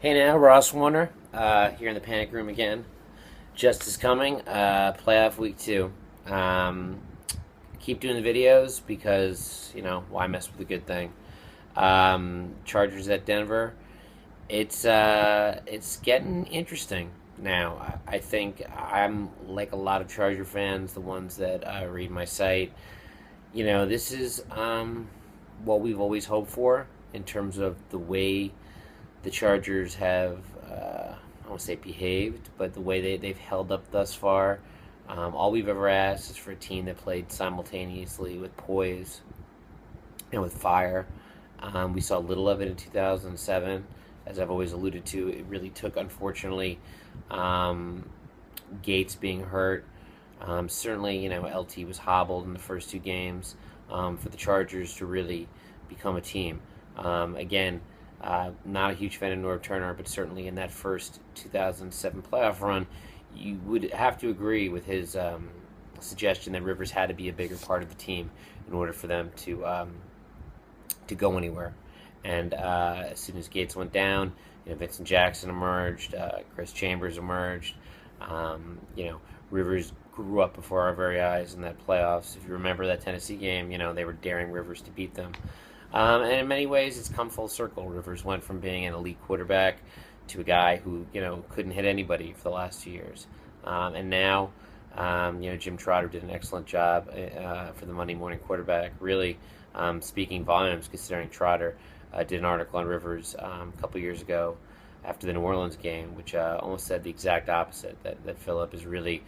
Hey now, Ross Warner, here in the panic room again. Justice coming, playoff week 2. Um, keep doing the videos because, why mess with a good thing? Chargers at Denver. It's getting interesting now. I think I'm like a lot of Charger fans, the ones that read my site. This is what we've always hoped for in terms of the way the Chargers have, I won't say behaved, but the way they've held up thus far. All we've ever asked is for a team that played simultaneously with poise and with fire. We saw little of it in 2007. As I've always alluded to, it really took, unfortunately, um, Gates being hurt. Certainly, LT was hobbled in the first 2 games for the Chargers to really become a team. Again, not a huge fan of Norv Turner, but certainly in that first 2007 playoff run, you would have to agree with his suggestion that Rivers had to be a bigger part of the team in order for them to go anywhere. And as soon as Gates went down, Vincent Jackson emerged, Chris Chambers emerged. Rivers grew up before our very eyes in that playoffs. If you remember that Tennessee game, they were daring Rivers to beat them. And in many ways, it's come full circle. Rivers went from being an elite quarterback to a guy who, couldn't hit anybody for the last 2 years. And now, Jim Trotter did an excellent job for the Monday morning quarterback, really speaking volumes considering Trotter did an article on Rivers a couple years ago after the New Orleans game, which almost said the exact opposite, that Phillip is really,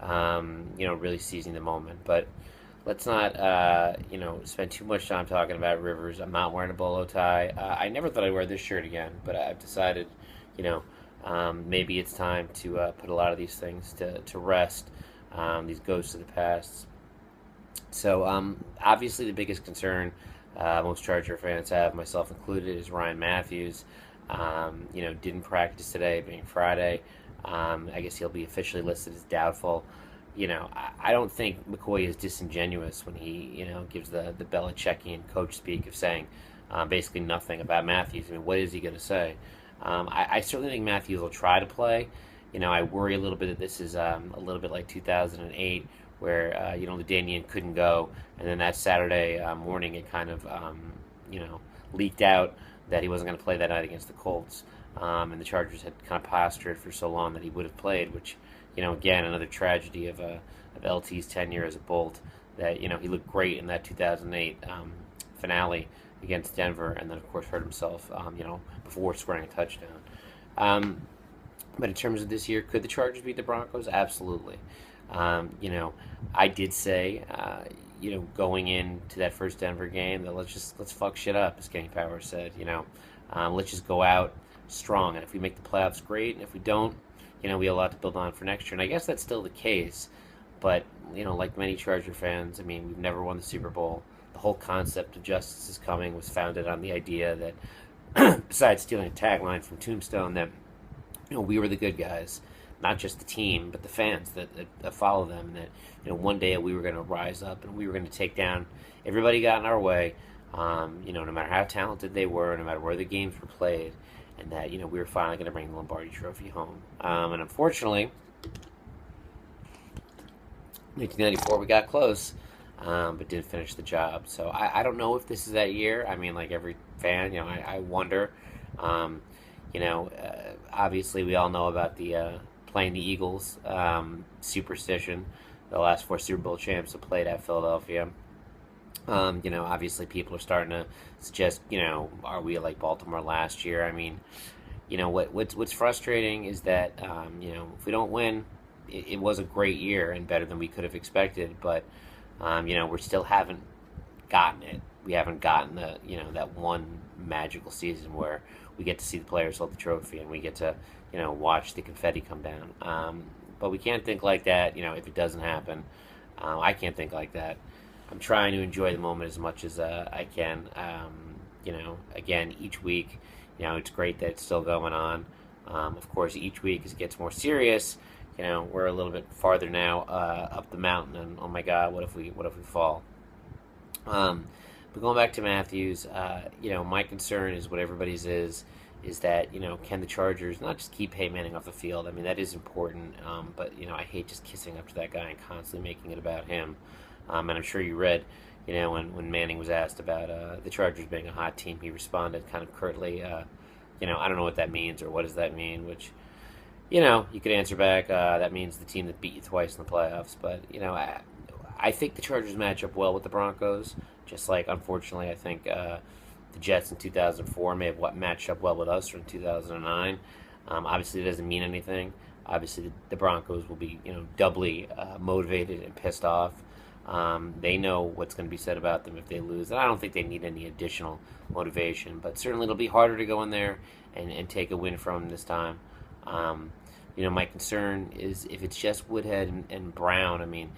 really seizing the moment. But let's not, spend too much time talking about Rivers. I'm not wearing a bolo tie. I never thought I'd wear this shirt again, but I've decided, maybe it's time to put a lot of these things to rest, these ghosts of the past. So, obviously, the biggest concern most Charger fans have, myself included, is Ryan Matthews. Didn't practice today, being Friday. I guess he'll be officially listed as doubtful. I don't think McCoy is disingenuous when he, gives the Belichickian coach speak of saying basically nothing about Matthews. I mean, what is he going to say? I certainly think Matthews will try to play. I worry a little bit that this is a little bit like 2008, where, LaDainian couldn't go, and then that Saturday morning it kind of, leaked out that he wasn't going to play that night against the Colts. And the Chargers had kind of postured for so long that he would have played, which again, another tragedy of LT's tenure as a Bolt. That he looked great in that 2008 finale against Denver, and then of course hurt himself, before scoring a touchdown. But in terms of this year, could the Chargers beat the Broncos? Absolutely. I did say, going into that first Denver game that let's fuck shit up, as Kenny Powers said. Let's just go out strong, and if we make the playoffs, great, and if we don't, we have a lot to build on for next year. And I guess that's still the case. But, like many Charger fans, I mean, we've never won the Super Bowl. The whole concept of Justice is Coming was founded on the idea that, besides stealing a tagline from Tombstone, that, we were the good guys. Not just the team, but the fans that follow them. And that, one day we were going to rise up and we were going to take down everybody got in our way, no matter how talented they were, no matter where the games were played. And that, we were finally going to bring the Lombardi Trophy home. And unfortunately, 1994 we got close, but didn't finish the job. So I don't know if this is that year. I mean, like every fan, I wonder. Obviously we all know about the playing the Eagles superstition. The last 4 Super Bowl champs have played at Philadelphia. Obviously people are starting to suggest, are we like Baltimore last year? I mean, what's frustrating is that, if we don't win, it was a great year and better than we could have expected, but, we still haven't gotten it. We haven't gotten that one magical season where we get to see the players hold the trophy and we get to, watch the confetti come down. But we can't think like that, if it doesn't happen. I can't think like that. I'm trying to enjoy the moment as much as I can. Again, each week, it's great that it's still going on. Of course, each week as it gets more serious, we're a little bit farther now up the mountain, and oh my God, what if we fall? But going back to Matthews, my concern is what everybody's is is that, can the Chargers not just keep Peyton Manning off the field? I mean, that is important, but, I hate just kissing up to that guy and constantly making it about him. And I'm sure you read, when Manning was asked about the Chargers being a hot team, he responded kind of curtly, I don't know what that means or what does that mean, which, you could answer back, that means the team that beat you twice in the playoffs. But, I think the Chargers match up well with the Broncos, just like, unfortunately, I think the Jets in 2004 may have matched up well with us in 2009. Obviously, it doesn't mean anything. Obviously, the Broncos will be, doubly motivated and pissed off. They know what's going to be said about them if they lose, and I don't think they need any additional motivation. But certainly, it'll be harder to go in there and take a win from them this time. My concern is if it's just Woodhead and Brown. I mean,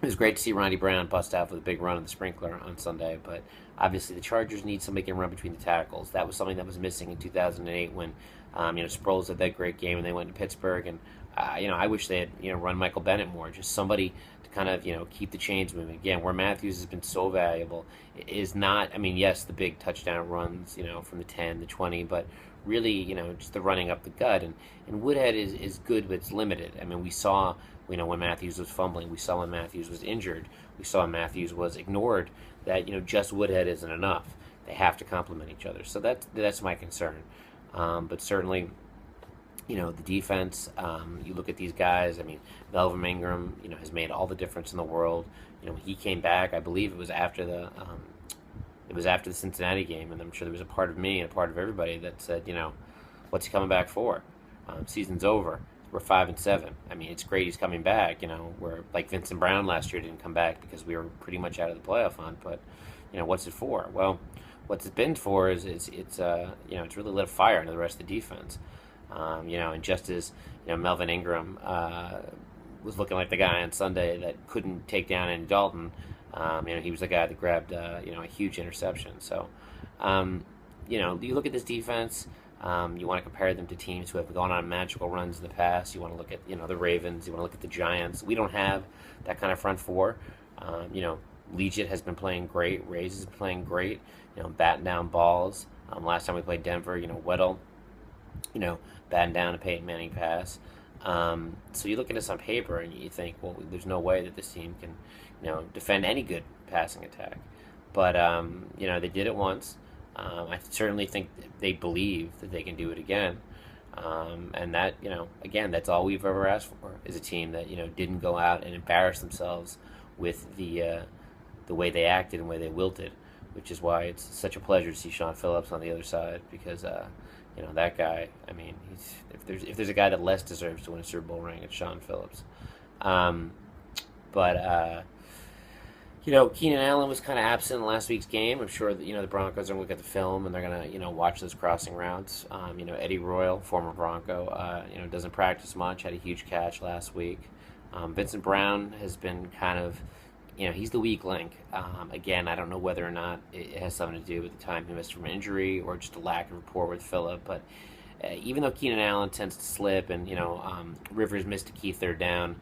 it was great to see Ronnie Brown bust out with a big run in the sprinkler on Sunday, but obviously the Chargers need somebody who can run between the tackles. That was something that was missing in 2008 when, Sproles had that great game and they went to Pittsburgh, and I wish they had run Michael Bennett more, just somebody to kind of keep the chains moving. Again, where Matthews has been so valuable is not. I mean, yes, the big touchdown runs, from the 10, the 20, but really, just the running up the gut. And Woodhead is good, but it's limited. I mean, we saw, when Matthews was fumbling, we saw when Matthews was injured, we saw when Matthews was ignored, that, just Woodhead isn't enough. They have to complement each other. So that's my concern. But certainly, the defense, you look at these guys, I mean, Melvin Ingram, has made all the difference in the world. When he came back, I believe it was after the Cincinnati game, and I'm sure there was a part of me and a part of everybody that said, what's he coming back for? Season's over. We're 5-7. I mean, it's great he's coming back. Where like Vincent Brown last year didn't come back because we were pretty much out of the playoff hunt. But what's it for? Well, what's it been for is it's really lit a fire into the rest of the defense. And just as Melvin Ingram was looking like the guy on Sunday that couldn't take down Andy Dalton. He was the guy that grabbed a huge interception. So, you look at this defense. You want to compare them to teams who have gone on magical runs in the past. You want to look at the Ravens. You want to look at the Giants. We don't have that kind of front four. Legion has been playing great. Rays has been playing great. Batting down balls. Last time we played Denver, Weddle, batting down a Peyton Manning pass. So you look at this on paper and you think, well, there's no way that this team can, defend any good passing attack. But they did it once. I certainly think they believe that they can do it again. And that, again, that's all we've ever asked for is a team that, didn't go out and embarrass themselves with the way they acted and the way they wilted, which is why it's such a pleasure to see Sean Phillips on the other side because, that guy, I mean, if there's a guy that less deserves to win a Super Bowl ring, it's Sean Phillips. Keenan Allen was kind of absent in last week's game. I'm sure that, the Broncos are going to look at the film and they're going to, watch those crossing routes. Eddie Royal, former Bronco, doesn't practice much, had a huge catch last week. Vincent Brown has been kind of, he's the weak link. Again, I don't know whether or not it has something to do with the time he missed from injury or just a lack of rapport with Phillip. But even though Keenan Allen tends to slip and, Rivers missed a key third down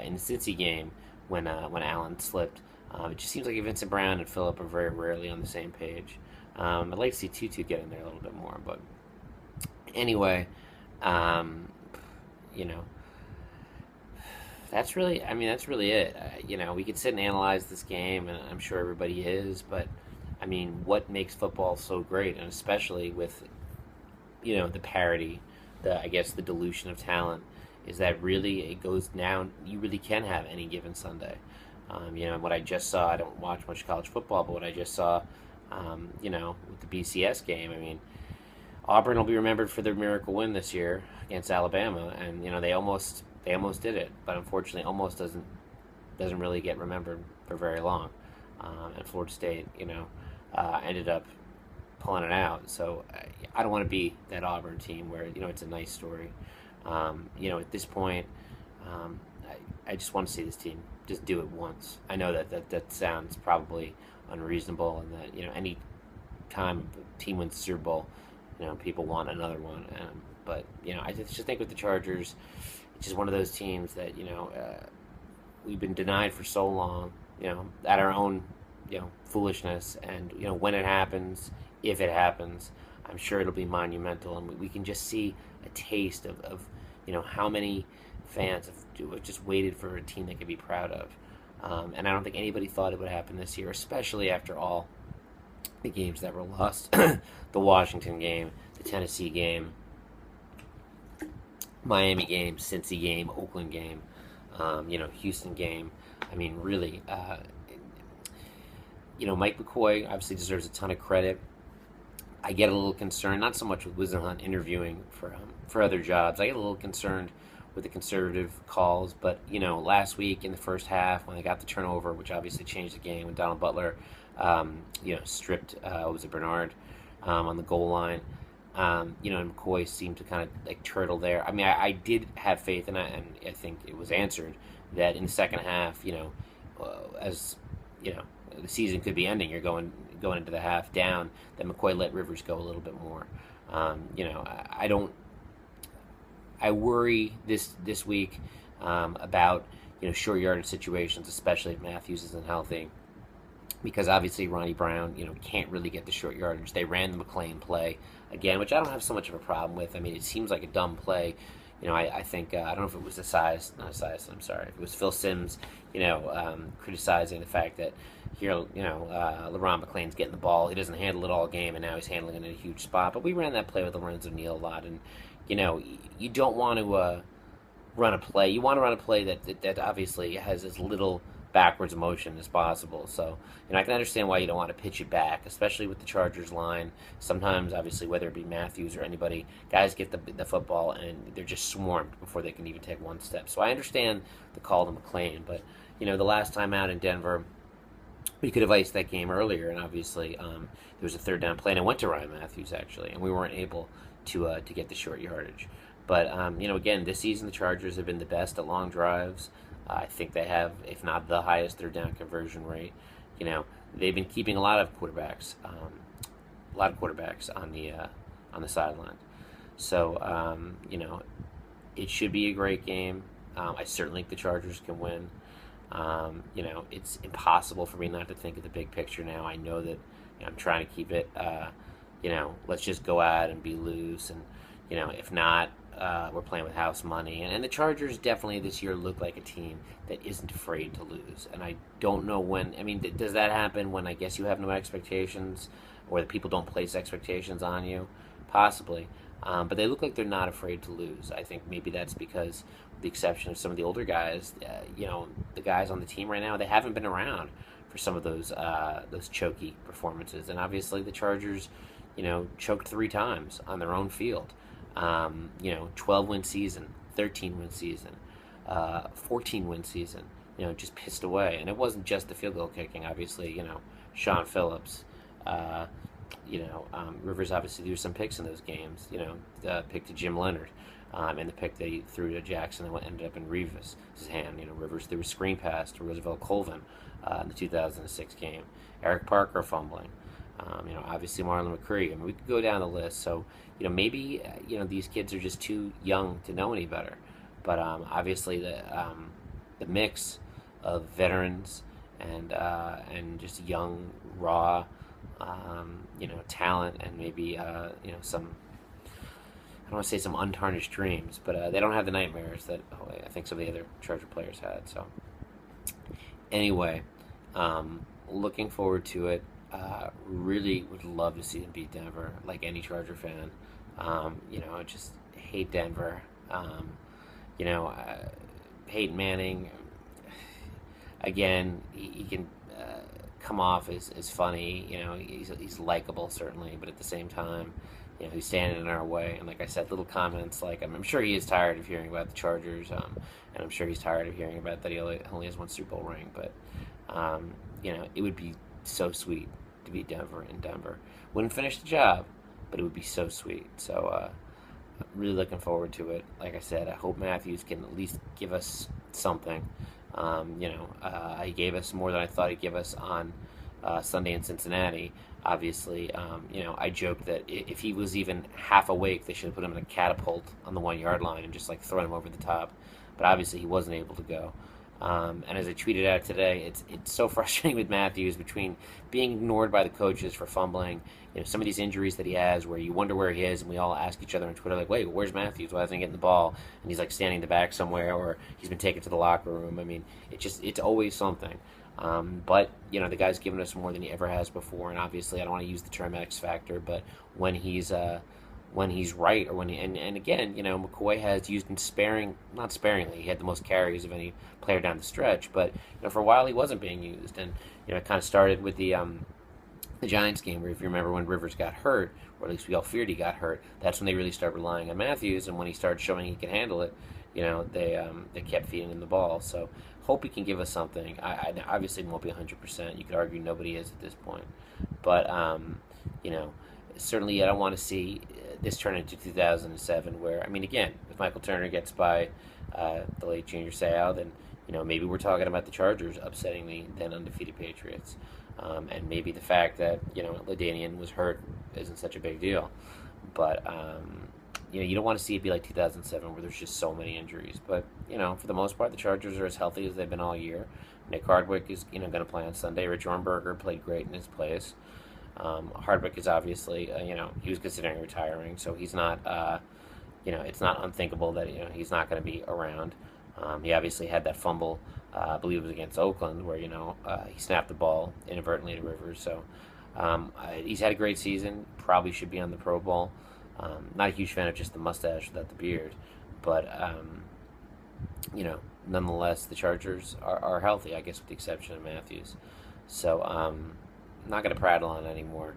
in the Cincy game when Allen slipped, it just seems like Vincent Brown and Phillip are very rarely on the same page. I'd like to see Tutu get in there a little bit more. But anyway, that's really it. We could sit and analyze this game, and I'm sure everybody is, but, I mean, what makes football so great, and especially with, the parity, the dilution of talent, is that really it goes down, you really can have any given Sunday. What I just saw, I don't watch much college football, but what I just saw, with the BCS game, I mean, Auburn will be remembered for their miracle win this year against Alabama, and, they almost did it, but unfortunately almost doesn't really get remembered for very long. And Florida State, ended up pulling it out. So I don't want to be that Auburn team where, it's a nice story. At this point, I just want to see this team just do it once. I know that sounds probably unreasonable, and that, any time a team wins the Super Bowl, people want another one. But, I just think with the Chargers, it's just one of those teams that, we've been denied for so long, at our own, foolishness. And when it happens, if it happens, I'm sure it'll be monumental, and we can just see a taste of how many fans have just waited for a team they could be proud of. And I don't think anybody thought it would happen this year, especially after all the games that were lost. The Washington game, the Tennessee game, Miami game, Cincy game, Oakland game, Houston game. I mean, really, Mike McCoy obviously deserves a ton of credit. I get a little concerned, not so much with Whisenhunt interviewing for other jobs. I get a little concerned with the conservative calls, but last week in the first half when they got the turnover, which obviously changed the game, when Donald Butler, stripped Bernard on the goal line. And McCoy seemed to kind of like turtle there. I mean, I did have faith, and I think it was answered that in the second half, as the season could be ending, you're going into the half down, that McCoy let Rivers go a little bit more. I worry this week about short yardage situations, especially if Matthews isn't healthy, because obviously Ronnie Brown can't really get the short yardage. They ran the McClain play again, which I don't have so much of a problem with. I mean, it seems like a dumb play. I think I don't know if it was I'm sorry, if it was Phil Simms, criticizing the fact that here, LeRon McClain's getting the ball, he doesn't handle it all game, and now he's handling it in a huge spot. But we ran that play with Lorenzo Neal a lot, and you don't want to run a play. You want to run a play that obviously has as little backwards motion as possible. So, I can understand why you don't want to pitch it back, especially with the Chargers line. Sometimes, obviously, whether it be Matthews or anybody, guys get the football and they're just swarmed before they can even take one step. So I understand the call to McClain, but, the last time out in Denver, we could have iced that game earlier, and obviously there was a third down play, and it went to Ryan Matthews, actually, and we weren't able to get the short yardage. But, again, this season the Chargers have been the best at long drives. I think they have, if not the highest third down conversion rate. They've been keeping a lot of quarterbacks on the sideline. So, it should be a great game. I certainly think the Chargers can win. It's impossible for me not to think of the big picture now. I know that I'm trying to keep it, let's just go out and be loose. And, if not, we're playing with house money. And the Chargers definitely this year look like a team that isn't afraid to lose. And I don't know when. I mean, does that happen when I guess you have no expectations, or that people don't place expectations on you? Possibly. But they look like they're not afraid to lose. I think maybe that's because, with the exception of some of the older guys, the guys on the team right now, they haven't been around for some of those choky performances. And obviously the Chargers, choked 3 times on their own field. 12-win season, 13-win season, 14-win season, just pissed away. And it wasn't just the field goal kicking, obviously, Sean Phillips, Rivers obviously threw some picks in those games, the pick to Jim Leonard, and the pick that he threw to Jackson that ended up in Revis' hand. Rivers threw a screen pass to Roosevelt Colvin in the 2006 game. Eric Parker fumbling. Obviously Marlon McCree. I mean, we could go down the list. So, maybe these kids are just too young to know any better. But obviously the mix of veterans and just young, raw, talent, and maybe some, I don't want to say some untarnished dreams, but they don't have the nightmares that I think some of the other Charger players had. So anyway, looking forward to it. Really would love to see them beat Denver, like any Charger fan. I just hate Denver. Peyton Manning, again, he can come off as funny. He's likable, certainly, but at the same time, he's standing in our way. And like I said, little comments like, I'm sure he is tired of hearing about the Chargers, and I'm sure he's tired of hearing about that he only has 1 Super Bowl ring. But, it would be so sweet to beat Denver in Denver. Wouldn't finish the job, but it would be so sweet. So, really looking forward to it. Like I said, I hope Matthews can at least give us something. He gave us more than I thought he'd give us on Sunday in Cincinnati. Obviously, I joked that if he was even half awake, they should have put him in a catapult on the 1 yard line and just thrown him over the top. But obviously, he wasn't able to go. And as I tweeted out today, it's so frustrating with Matthews between being ignored by the coaches for fumbling, some of these injuries that he has where you wonder where he is, and we all ask each other on Twitter, like, wait, where's Matthews? Why isn't he getting the ball? And he's like standing in the back somewhere, or he's been taken to the locker room. I mean, it's always something. But the guy's given us more than he ever has before, and obviously I don't want to use the term X factor, but when he's right, or and again, McCoy has used him not sparingly. He had the most carries of any player down the stretch, but for a while he wasn't being used, and it kind of started with the Giants game, where if you remember when Rivers got hurt, or at least we all feared he got hurt, that's when they really started relying on Matthews, and when he started showing he could handle it, they kept feeding him the ball. So hope he can give us something. I obviously won't be 100%. You could argue nobody is at this point, but certainly I don't want to see this turn into 2007, where, I mean, again, if Michael Turner gets by the late Junior Seau, then maybe we're talking about the Chargers upsetting the then undefeated Patriots, and maybe the fact that LaDainian was hurt isn't such a big deal, but you don't want to see it be like 2007 where there's just so many injuries. But for the most part, the Chargers are as healthy as they've been all year. Nick Hardwick is going to play on Sunday. Rich Ornberger played great in his place. Hardwick is obviously, he was considering retiring, so he's not, it's not unthinkable that, he's not going to be around. He obviously had that fumble, I believe it was against Oakland, where, he snapped the ball inadvertently to Rivers. So he's had a great season, probably should be on the Pro Bowl. Not a huge fan of just the mustache without the beard, but, nonetheless, the Chargers are healthy, I guess, with the exception of Matthews. So, I'm not going to prattle on anymore.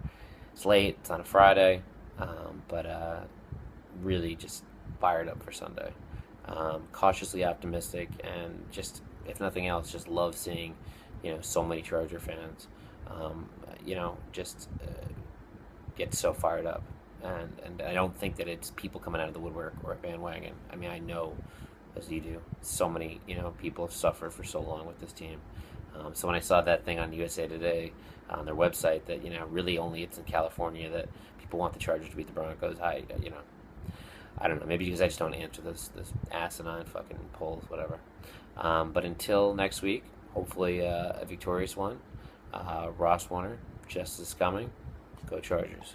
It's late, it's on a Friday, but really just fired up for Sunday. Cautiously optimistic, and just, if nothing else, just love seeing, so many Charger fans, just get so fired up. And I don't think that it's people coming out of the woodwork or a bandwagon. I mean, I know, as you do, so many, people have suffered for so long with this team. So when I saw that thing on USA Today, on their website, that, really only it's in California that people want the Chargers to beat the Broncos, I don't know, maybe because I just don't answer this asinine fucking polls, whatever. But until next week, hopefully a victorious one. Ross Warner, justice is coming. Go Chargers.